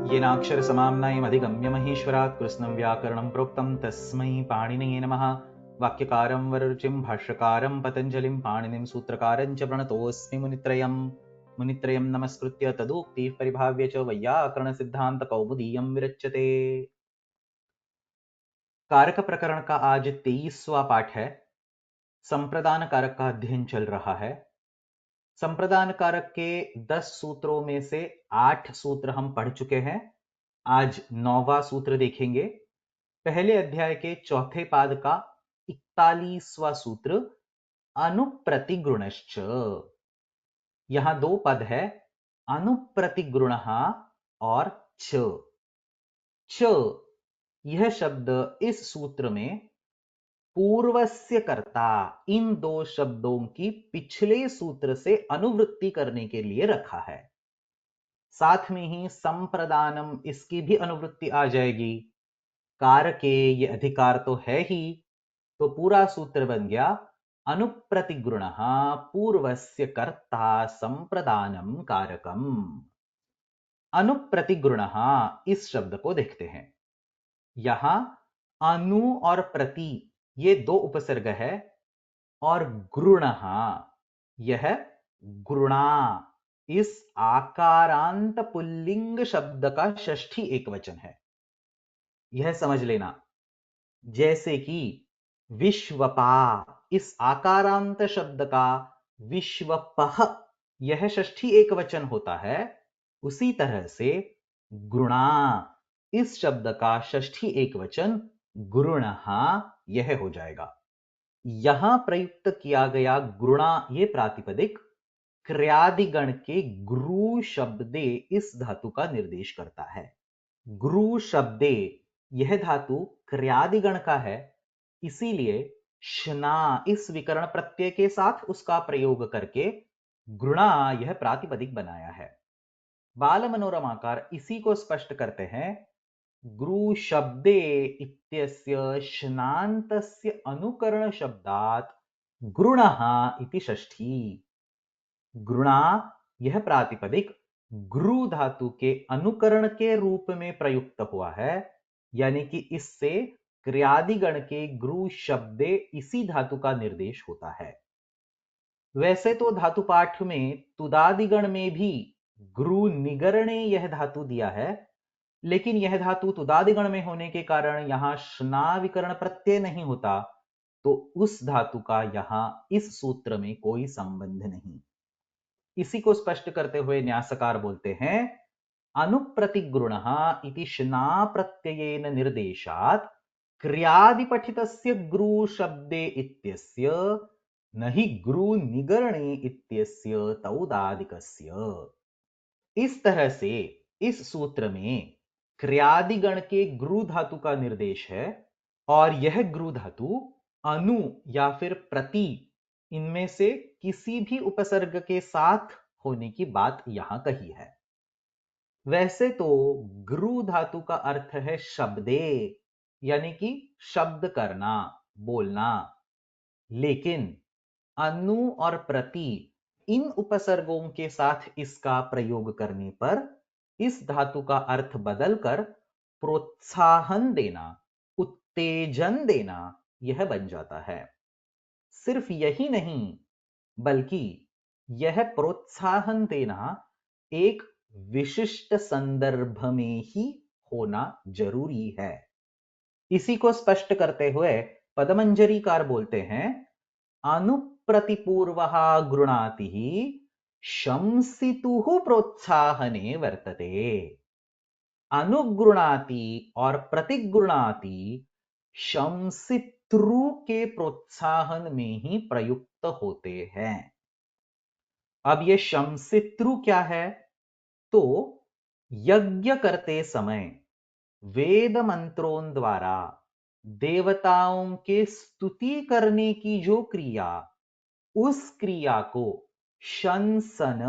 येनाक्षरसमाम्नायमधिगम्य महेश्वरात् कृत्स्नं व्याकरणं प्रोक्तं तस्मै पाणिनये नमः। वाक्यकारं वररुचिं भाष्यकारं पतञ्जलिं पाणिनिं सूत्रकारं च प्रणतोऽस्मि मुनित्रयं नमस्कृत्य तदुक्तिः परिभाव्य च वैयाकरणसिद्धान्तकौमुदीयं विरच्यते। कारक प्रकरण का आज 23वां पाठ है। संप्रदान कारक का अध्ययन चल रहा है। संप्रदान कारक के 10 सूत्रों में से 8 सूत्र हम पढ़ चुके हैं। आज 9वां सूत्र देखेंगे। पहले अध्याय के चौथे पाद का 41वां सूत्र अनुप्रतिगुणश्च। यहां 2 पद है, अनुप्रतिगुणः और च। यह शब्द इस सूत्र में पूर्वस्य कर्ता, इन 2 शब्दों की पिछले सूत्र से अनुवृत्ति करने के लिए रखा है। साथ में ही संप्रदानम, इसकी भी अनुवृत्ति आ जाएगी। कारके, ये अधिकार तो है ही, तो पूरा सूत्र बन गया अनुप्रतिगुणः पूर्वस्य कर्ता संप्रदानम कारकम। अनुप्रतिगुणः, इस शब्द को देखते हैं। यहां अनु और प्रति ये 2 उपसर्ग है और गुणः यह गुणा, इस आकारांत पुल्लिंग शब्द का षष्ठी एकवचन है। यह समझ लेना। जैसे कि विश्वपा, इस आकारांत शब्द का विश्वपः यह षष्ठी एकवचन होता है, उसी तरह से गुणा, इस शब्द का षष्ठी एकवचन गुरुणः यह हो जाएगा। यहां प्रयुक्त किया गया गुणा, यह प्रातिपदिक क्रियादिगण के गुरु शब्दे इस धातु का निर्देश करता है। गुरु शब्दे, यह धातु क्रियादिगण का है, इसीलिए श्ना इस विकर्ण प्रत्यय के साथ उसका प्रयोग करके गुणा यह प्रातिपदिक बनाया है। बाल मनोरमाकार इसी को स्पष्ट करते हैं। गुरु शब्दे इत्यस्य श्नान्तस्य अनुकरण शब्दात् गुरुणः इति षष्ठी। गुरुणा यह प्रातिपदिक गुरु धातु के अनुकरण के रूप में प्रयुक्त हुआ है, यानी कि इससे क्रियादिगण के गुरु शब्दे इसी धातु का निर्देश होता है। वैसे तो धातु पाठ में तुदादिगण में भी गुरु निगरणे यह धातु दिया है, लेकिन यह धातु तुदादिगण में होने के कारण यहां श्ना विकर्ण प्रत्यय नहीं होता, तो उस धातु का यहां इस सूत्र में कोई संबंध नहीं। इसी को स्पष्ट करते हुए न्यासकार बोलते हैं अनुप्रतिगुणः इति श्ना प्रत्ययेन निर्देशात् क्रियादिपठितस्य गुरु शब्दे इत्यस्य न हि गुरु निगरणे इत्यस्य तौदादिकस्य। इस तरह से इस सूत्र में क्रियादिगण के गुरु धातु का निर्देश है, और यह गुरु धातु अनु या फिर प्रति, इनमें से किसी भी उपसर्ग के साथ होने की बात यहां कही है। वैसे तो गुरु धातु का अर्थ है शब्दे, यानी कि शब्द करना, बोलना, लेकिन अनु और प्रति इन उपसर्गों के साथ इसका प्रयोग करने पर इस धातु का अर्थ बदलकर प्रोत्साहन देना, उत्तेजन देना यह बन जाता है। सिर्फ यही नहीं, बल्कि यह प्रोत्साहन देना एक विशिष्ट संदर्भ में ही होना जरूरी है। इसी को स्पष्ट करते हुए पदमंजरीकार बोलते हैं अनुप्रतिपूर्वः गृणाति शंसितुः प्रोत्साहने वर्तते। अनुगृणाति और प्रतिगृणाति शंसितृ के प्रोत्साहन में ही प्रयुक्त होते हैं। अब ये शंसितृ क्या है? तो यज्ञ करते समय वेद मंत्रों द्वारा देवताओं के स्तुति करने की जो क्रिया, उस क्रिया को शंसन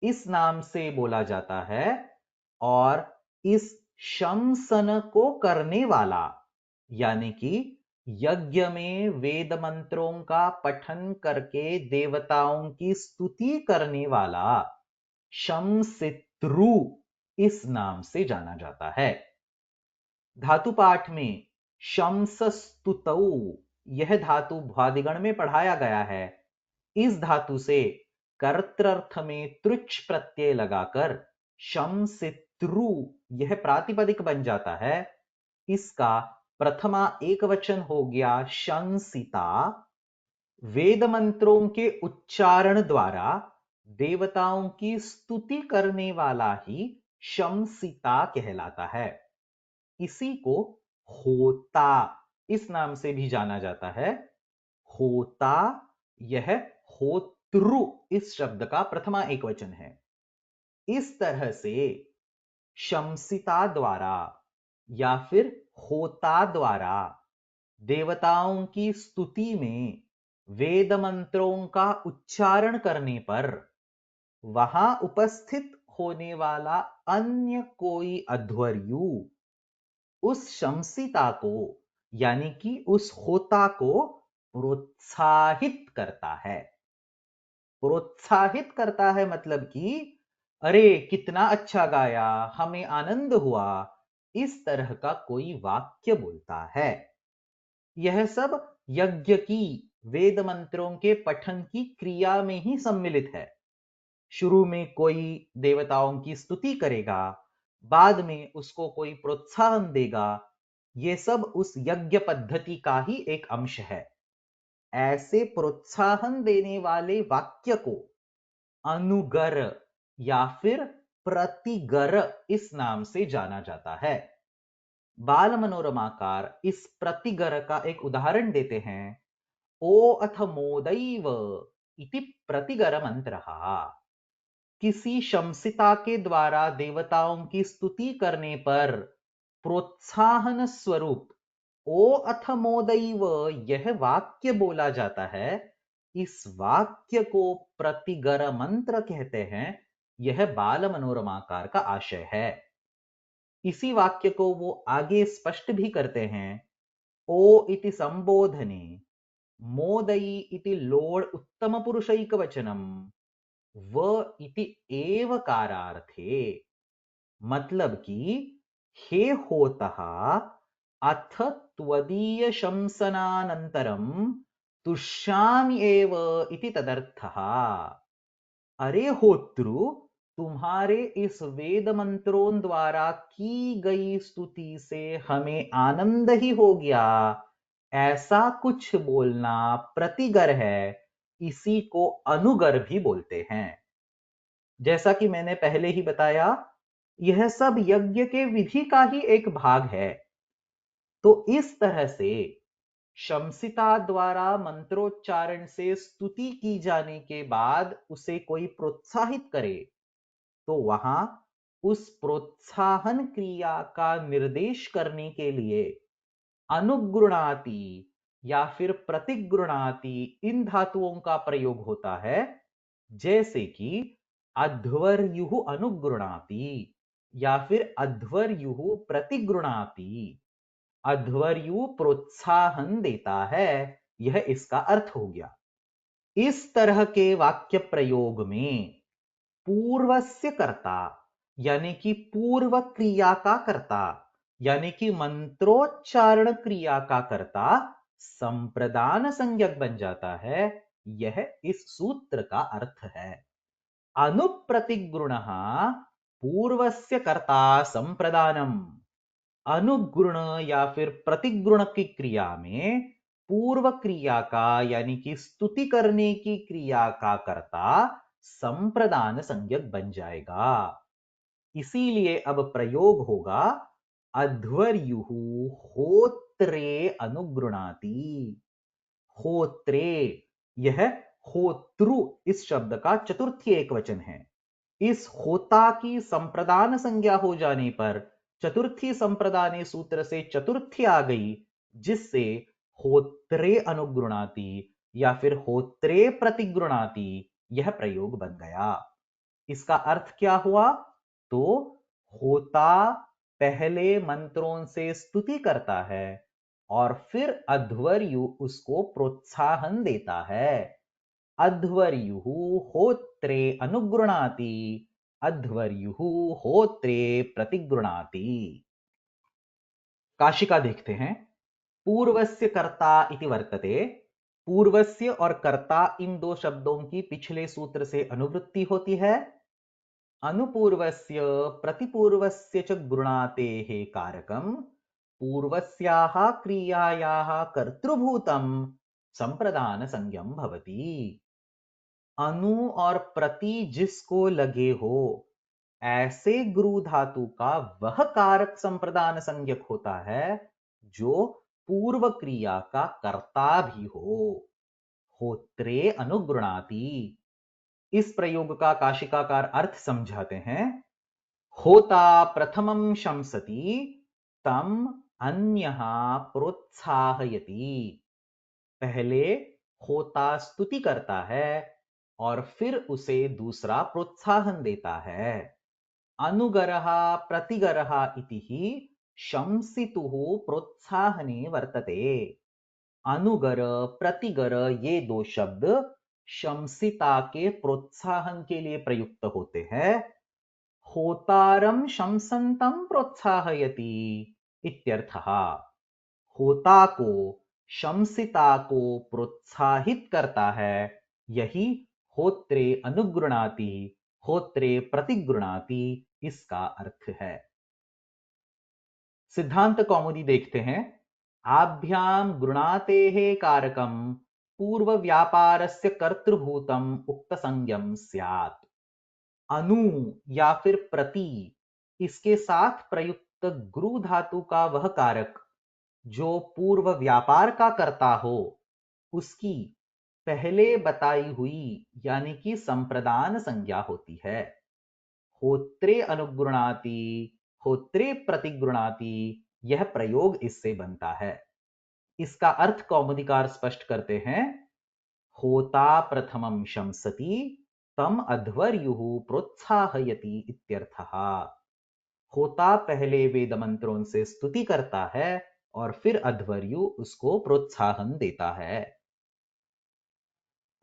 इस नाम से बोला जाता है, और इस शंसन को करने वाला, यानी कि यज्ञ में वेद मंत्रों का पठन करके देवताओं की स्तुति करने वाला शंसितृ, इस नाम से जाना जाता है। धातु पाठ में शंसस्तुतौ यह धातु भ्वादिगण में पढ़ाया गया है। इस धातु से कर्तृर्थ में तृच प्रत्यय लगाकर शंसित्रु यह प्रातिपदिक बन जाता है। इसका प्रथमा एक वचन हो गया शंसिता। वेद मंत्रों के उच्चारण द्वारा देवताओं की स्तुति करने वाला ही शंसिता कहलाता है। इसी को होता इस नाम से भी जाना जाता है। होता यह होत्रु इस शब्द का प्रथमा एक वचन है। इस तरह से शंसिता द्वारा या फिर होता द्वारा देवताओं की स्तुति में वेद मंत्रों का उच्चारण करने पर वहां उपस्थित होने वाला अन्य कोई अध्वर्यु उस शंसिता को यानी कि उस होता को प्रोत्साहित करता है। प्रोत्साहित करता है मतलब कि अरे कितना अच्छा गाया, हमें आनंद हुआ, इस तरह का कोई वाक्य बोलता है। यह सब यज्ञ की वेद मंत्रों के पठन की क्रिया में ही सम्मिलित है। शुरू में कोई देवताओं की स्तुति करेगा, बाद में उसको कोई प्रोत्साहन देगा। यह सब उस यज्ञ पद्धति का ही एक अंश है। ऐसे प्रोत्साहन देने वाले वाक्य को अनुगर या फिर प्रतिगर इस नाम से जाना जाता है। बाल मनोरमाकार इस प्रतिगर का एक उदाहरण देते हैं। ओ अथ मोदैव इति प्रतिगर मंत्र। किसी शंसिता के द्वारा देवताओं की स्तुति करने पर प्रोत्साहन स्वरूप ओ अथ मोदैव यह वाक्य बोला जाता है। इस वाक्य को प्रतिगर मंत्र कहते हैं। यह बाल मनोरमाकार का आशय है। इसी वाक्य को वो आगे स्पष्ट भी करते हैं। ओ इति संबोधने मोदयी इति लोड उत्तम पुरुषैक वचनम व इति एवकारार्थे। मतलब कि हे होतः अथ त्वदीय शंसनानंतरम तुष्यामि एव इति तदर्थः। अरे होत्रु, तुम्हारे इस वेद मंत्रों द्वारा की गई स्तुति से हमें आनंद ही हो गया, ऐसा कुछ बोलना प्रतिगर है। इसी को अनुगर भी बोलते हैं। जैसा कि मैंने पहले ही बताया, यह सब यज्ञ के विधि का ही एक भाग है। तो इस तरह से शंसिता द्वारा मंत्रोच्चारण से स्तुति की जाने के बाद उसे कोई प्रोत्साहित करे तो वहां उस प्रोत्साहन क्रिया का निर्देश करने के लिए अनुगृणाति या फिर प्रतिगृणाति इन धातुओं का प्रयोग होता है। जैसे कि अध्वर्युः अनुगृणाति या फिर अध्वर्युः प्रतिगृणाति। अध्वर्यु प्रोत्साहन देता है, यह इसका अर्थ हो गया। इस तरह के वाक्य प्रयोग में पूर्वस्य कर्ता यानी कि पूर्व क्रिया का कर्ता यानी कि मंत्रोच्चारण क्रिया का कर्ता संप्रदान संज्ञक बन जाता है। यह इस सूत्र का अर्थ है। अनुप्रतिगृणः पूर्वस्य कर्ता संप्रदानम। अनुगुण या फिर प्रतिगुण की क्रिया में पूर्व क्रिया का यानी कि स्तुति करने की क्रिया का कर्ता संप्रदान संज्ञक बन जाएगा। इसीलिए अब प्रयोग होगा अध्वर्युः होत्रे अनुगृणाति। होत्रे यह होत्रु इस शब्द का चतुर्थी एक वचन है। इस होता की संप्रदान संज्ञा हो जाने पर चतुर्थी संप्रदाने सूत्र से चतुर्थी आ गई, जिससे होत्रे अनुगृणाति या फिर होत्रे प्रतिगृणाति यह प्रयोग बन गया। इसका अर्थ क्या हुआ? तो होता पहले मंत्रों से स्तुति करता है और फिर अध्वर्यु उसको प्रोत्साहन देता है। अध्वर्युः होत्रे अनुगृणाति। अध्वर्युः होत्रे प्रतिगृणाति। काशिका देखते हैं। पूर्वस्य कर्ता इति वर्तते। पूर्वस्य और कर्ता इन दो शब्दों की पिछले सूत्र से अनुवृत्ति होती है। अनुपूर्वस्य प्रतिपूर्वस्य च गृणातेः कारकं पूर्वस्याः क्रियायाः कर्तृभूतं संप्रदान संज्ञं भवति। अनु और प्रति जिसको लगे हो ऐसे गुरु धातु का वह कारक संप्रदान संज्ञक होता है जो पूर्व क्रिया का कर्ता भी हो। होत्रे अनुगृणाति। इस प्रयोग का काशिकाकार अर्थ समझाते हैं। होता प्रथमं शंसति तम अन्यः प्रोत्साहयति। पहले होता स्तुति करता है और फिर उसे दूसरा प्रोत्साहन देता है। अनुगरः प्रतिगरः इति ही शंसितुः प्रोत्साहने वर्तते। अनुगर प्रतिगर ये दो शब्द शंसिता के प्रोत्साहन के लिए प्रयुक्त होते हैं। होतारम शंसन्तं प्रोत्साहयति इत्यर्थः। होता को शंसिता को प्रोत्साहित करता है, यही होत्रे अनुगृणाति होत्रे प्रतिगृणाति इसका अर्थ है। सिद्धांत कौमुदी देखते हैं। आभ्याम गृणातेः कारकम पूर्व व्यापारस्य कर्तृभूतम उक्त संज्ञम स्यात्। अनु या फिर प्रति इसके साथ प्रयुक्त गुरु धातु का वह कारक जो पूर्व व्यापार का कर्ता हो उसकी पहले बताई हुई यानी कि संप्रदान संज्ञा होती है। होत्रे अनुगृणाति होत्रे प्रतिगृणाति यह प्रयोग इससे बनता है। इसका अर्थ कौमुदीकार स्पष्ट करते हैं। होता प्रथमं शंसति तम अध्वर्युः प्रोत्साहयति इत्यर्थः। होता पहले वेद मंत्रों से स्तुति करता है और फिर अध्वर्यु उसको प्रोत्साहन देता है।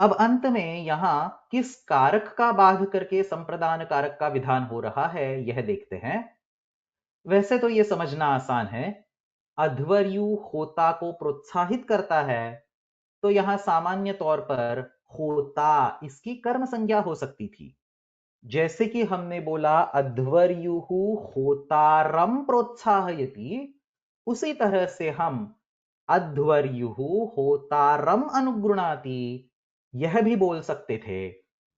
अब अंत में यहां किस कारक का बाध करके संप्रदान कारक का विधान हो रहा है यह देखते हैं। वैसे तो यह समझना आसान है। अध्वर्यु होता को प्रोत्साहित करता है तो यहां सामान्य तौर पर होता इसकी कर्म संज्ञा हो सकती थी। जैसे कि हमने बोला अध्वर्युः होतारम प्रोत्साहयति, उसी तरह से हम अध्वर्युः होतारम अनुगृणाति यह भी बोल सकते थे।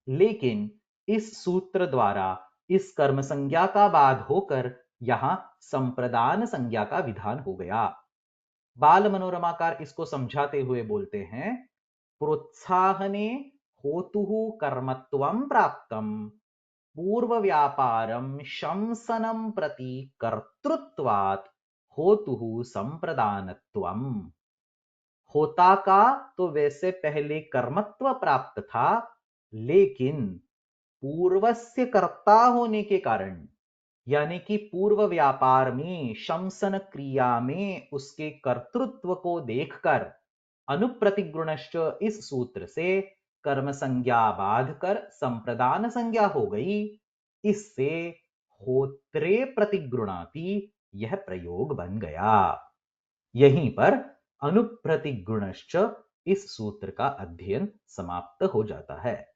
लेकिन इस सूत्र द्वारा इस कर्म संज्ञा का बाध होकर यहां संप्रदान संज्ञा का विधान हो गया। बाल मनोरमाकार इसको समझाते हुए बोलते हैं। प्रोत्साहने होतुः कर्मत्वं प्राप्तम पूर्व व्यापारम शंसनम प्रति कर्तृत्वात् होतुः संप्रदानत्वम। होता का तो वैसे पहले कर्मत्व प्राप्त था, लेकिन पूर्वस्य कर्ता होने के कारण यानी कि पूर्व व्यापार में शंसन क्रिया में उसके कर्तृत्व को देखकर अनुप्रतिगृणश्च इस सूत्र से कर्म संज्ञा बाध कर संप्रदान संज्ञा हो गई। इससे होत्रे प्रतिगृणाति यह प्रयोग बन गया। यहीं पर अनुप्रतिगृणश्च इस सूत्र का अध्ययन समाप्त हो जाता है।